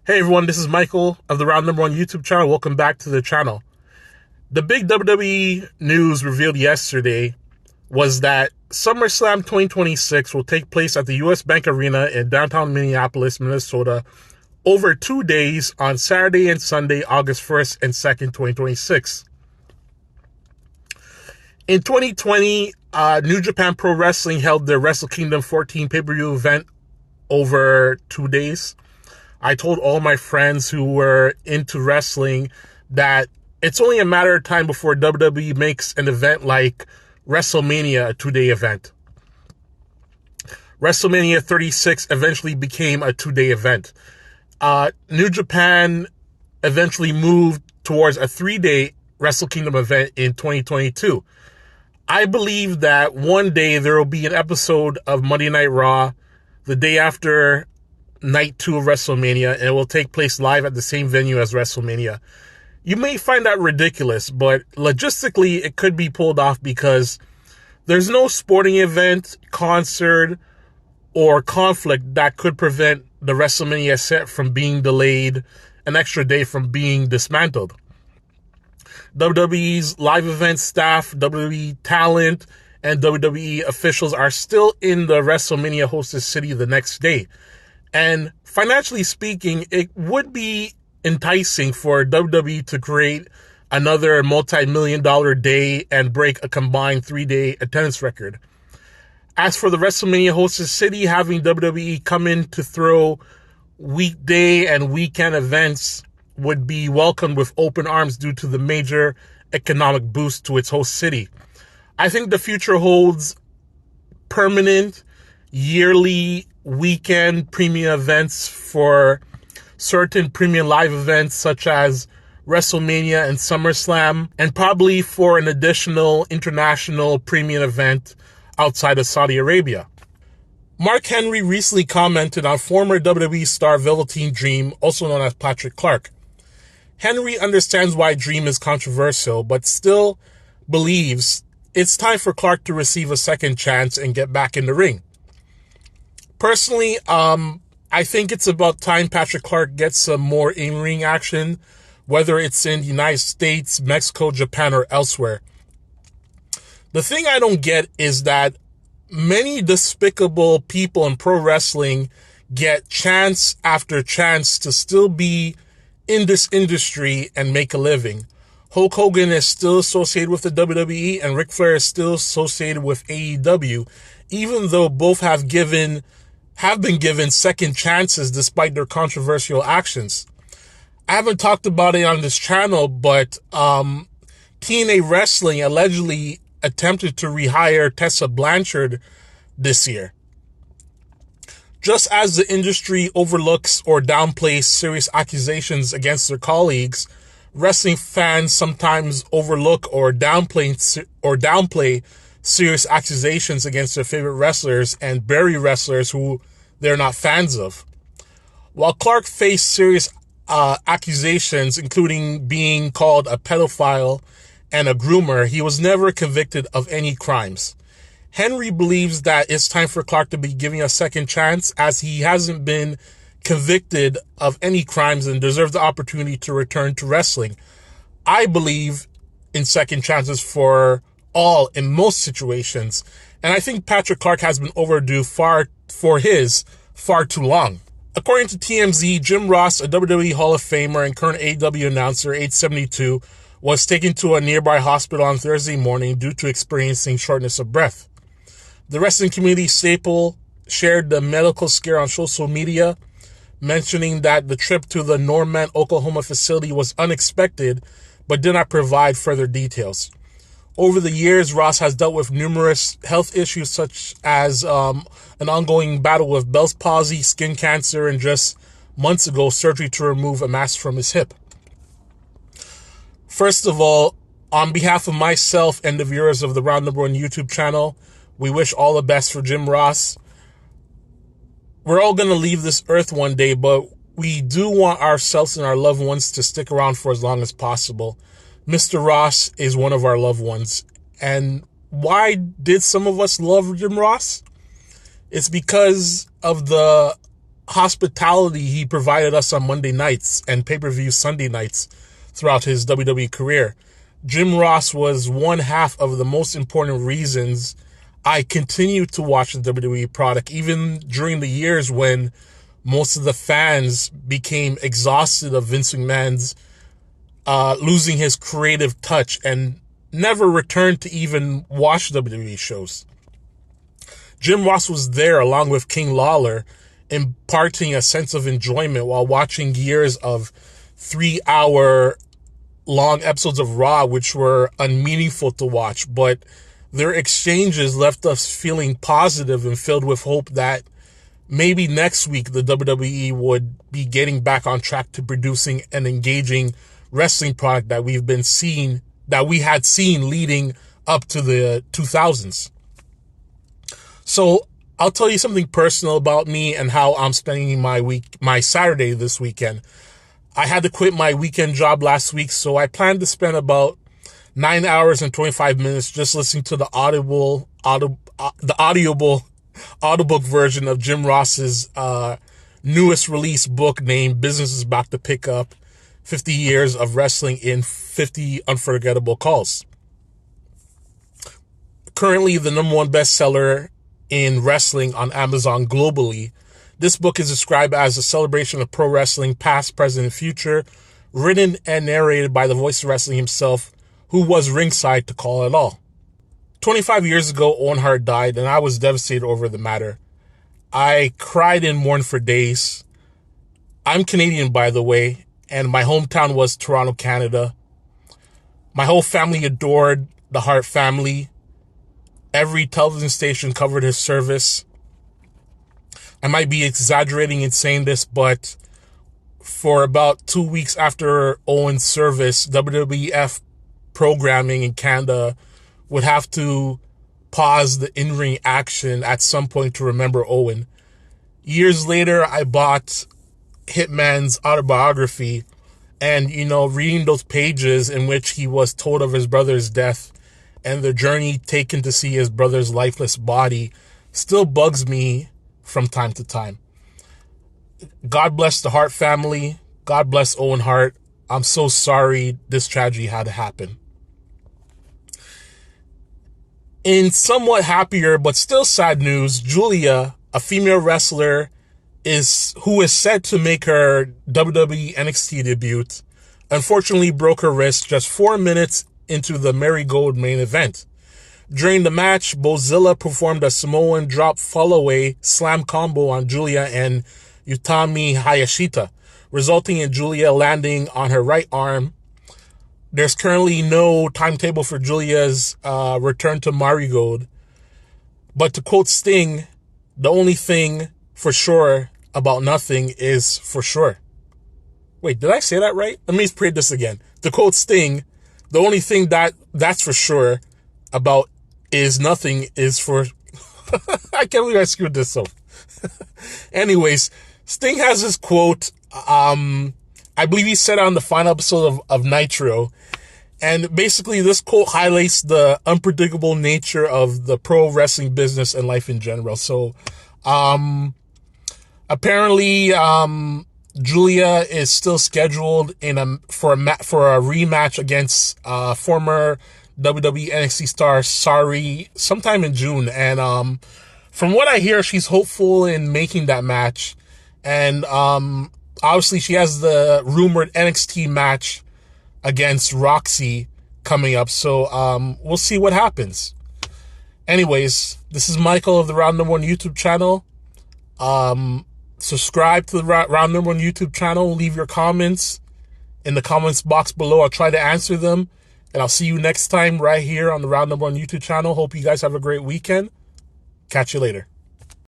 Hey everyone, this is Michael of the Round Number One YouTube channel. Welcome back to the channel. The big WWE news revealed yesterday was that SummerSlam 2026 will take place at the US Bank Arena in downtown Minneapolis, Minnesota, over 2 days on Saturday and Sunday, August 1st and 2nd, 2026. In 2020, New Japan Pro Wrestling held their Wrestle Kingdom 14 pay-per-view event over 2 days. I told all my friends who were into wrestling that it's only a matter of time before WWE makes an event like WrestleMania a 2-day event. WrestleMania 36 eventually became a 2-day event. New Japan eventually moved towards a 3-day Wrestle Kingdom event in 2022. I believe that one day there will be an episode of Monday Night Raw the day after Night 2 of WrestleMania, and it will take place live at the same venue as WrestleMania. You may find that ridiculous, but logistically it could be pulled off because there's no sporting event, concert, or conflict that could prevent the WrestleMania set from being delayed an extra day from being dismantled. WWE's live event staff, WWE talent, and WWE officials are still in the WrestleMania hosted city the next day. And financially speaking, it would be enticing for WWE to create another multi-million-dollar day and break a combined 3-day attendance record. As for the WrestleMania hosted city, having WWE come in to throw weekday and weekend events would be welcomed with open arms due to the major economic boost to its host city. I think the future holds permanent, yearly, weekend premium events for certain premium live events such as WrestleMania and SummerSlam, and probably for an additional international premium event outside of Saudi Arabia. Mark Henry recently commented on former WWE star Velveteen Dream, also known as Patrick Clark. Henry understands why Dream is controversial, but still believes it's time for Clark to receive a second chance and get back in the ring. Personally, I think it's about time Patrick Clark gets some more in-ring action, whether it's in the United States, Mexico, Japan, or elsewhere. The thing I don't get is that many despicable people in pro wrestling get chance after chance to still be in this industry and make a living. Hulk Hogan is still associated with the WWE and Ric Flair is still associated with AEW, even though both have been given second chances despite their controversial actions. I haven't talked about it on this channel, but TNA Wrestling allegedly attempted to rehire Tessa Blanchard this year. Just as the industry overlooks or downplays serious accusations against their colleagues, wrestling fans sometimes overlook or downplay serious accusations against their favorite wrestlers and bury wrestlers who they're not fans of. While Clark faced serious accusations, including being called a pedophile and a groomer, he was never convicted of any crimes. Henry believes that it's time for Clark to be given a second chance, as he hasn't been convicted of any crimes and deserves the opportunity to return to wrestling. I believe in second chances for all in most situations, and I think Patrick Clark has been overdue far too long. According to TMZ, Jim Ross, a WWE Hall of Famer and current AEW announcer, age 72, was taken to a nearby hospital on Thursday morning due to experiencing shortness of breath. The wrestling community staple shared the medical scare on social media, mentioning that the trip to the Norman, Oklahoma facility was unexpected, but did not provide further details. Over the years, Ross has dealt with numerous health issues such as an ongoing battle with Bell's palsy, skin cancer, and just months ago, surgery to remove a mass from his hip. First of all, on behalf of myself and the viewers of the Round Number One YouTube channel, we wish all the best for Jim Ross. We're all going to leave this earth one day, but we do want ourselves and our loved ones to stick around for as long as possible. Mr. Ross is one of our loved ones. And why did some of us love Jim Ross? It's because of the hospitality he provided us on Monday nights and pay-per-view Sunday nights throughout his WWE career. Jim Ross was one half of the most important reasons I continued to watch the WWE product, even during the years when most of the fans became exhausted of Vince McMahon's losing his creative touch and never returned to even watch WWE shows. Jim Ross was there along with King Lawler, imparting a sense of enjoyment while watching years of 3-hour long episodes of Raw, which were unmeaningful to watch, but their exchanges left us feeling positive and filled with hope that maybe next week the WWE would be getting back on track to producing an engaging wrestling product that we had seen leading up to the 2000s. So I'll tell you something personal about me and how I'm spending my Saturday this weekend. I had to quit my weekend job last week, so I plan to spend about 9 hours and 25 minutes just listening to the audiobook version of Jim Ross's newest release book named Business is About to Pick Up, 50 Years of Wrestling in 50 Unforgettable Calls. Currently the #1 bestseller in wrestling on Amazon globally, this book is described as a celebration of pro wrestling, past, present, and future, written and narrated by the voice of wrestling himself, who was ringside to call it all. 25 years ago, Owen Hart died, and I was devastated over the matter. I cried and mourned for days. I'm Canadian, by the way, and my hometown was Toronto, Canada. My whole family adored the Hart family. Every television station covered his service. I might be exaggerating in saying this, but for about 2 weeks after Owen's service, WWF programming in Canada would have to pause the in-ring action at some point to remember Owen. Years later, I bought Hitman's autobiography, and, reading those pages in which he was told of his brother's death and the journey taken to see his brother's lifeless body still bugs me from time to time. God bless the Hart family. God bless Owen Hart. I'm so sorry this tragedy had to happen. In somewhat happier but still sad news, Julia, a female wrestler who is set to make her WWE NXT debut, unfortunately broke her wrist just 4 minutes into the Marigold main event. During the match, Bozilla performed a Samoan drop fall-away slam combo on Julia and Utami Hayashita, resulting in Julia landing on her right arm. There's currently no timetable for Julia's return to Marigold. But to quote Sting, the only thing for sure about nothing is for sure. Wait, did I say that right? Let me read this again. To quote Sting, the only thing that's for sure about is nothing is for... I can't believe I screwed this up. Anyways, Sting has this quote. I believe he said it on the final episode of Nitro. And basically this quote highlights the unpredictable nature of the pro wrestling business and life in general. So, apparently, Julia is still scheduled for a rematch against former WWE NXT star Sari sometime in June, and from what I hear, she's hopeful in making that match. And obviously, she has the rumored NXT match against Roxy coming up, so we'll see what happens. Anyways, this is Michael of the Round Number One YouTube channel. Subscribe to the Round Number One YouTube channel. Leave your comments in the comments box below. I'll try to answer them. And I'll see you next time right here on the Round Number One YouTube channel. Hope you guys have a great weekend. Catch you later.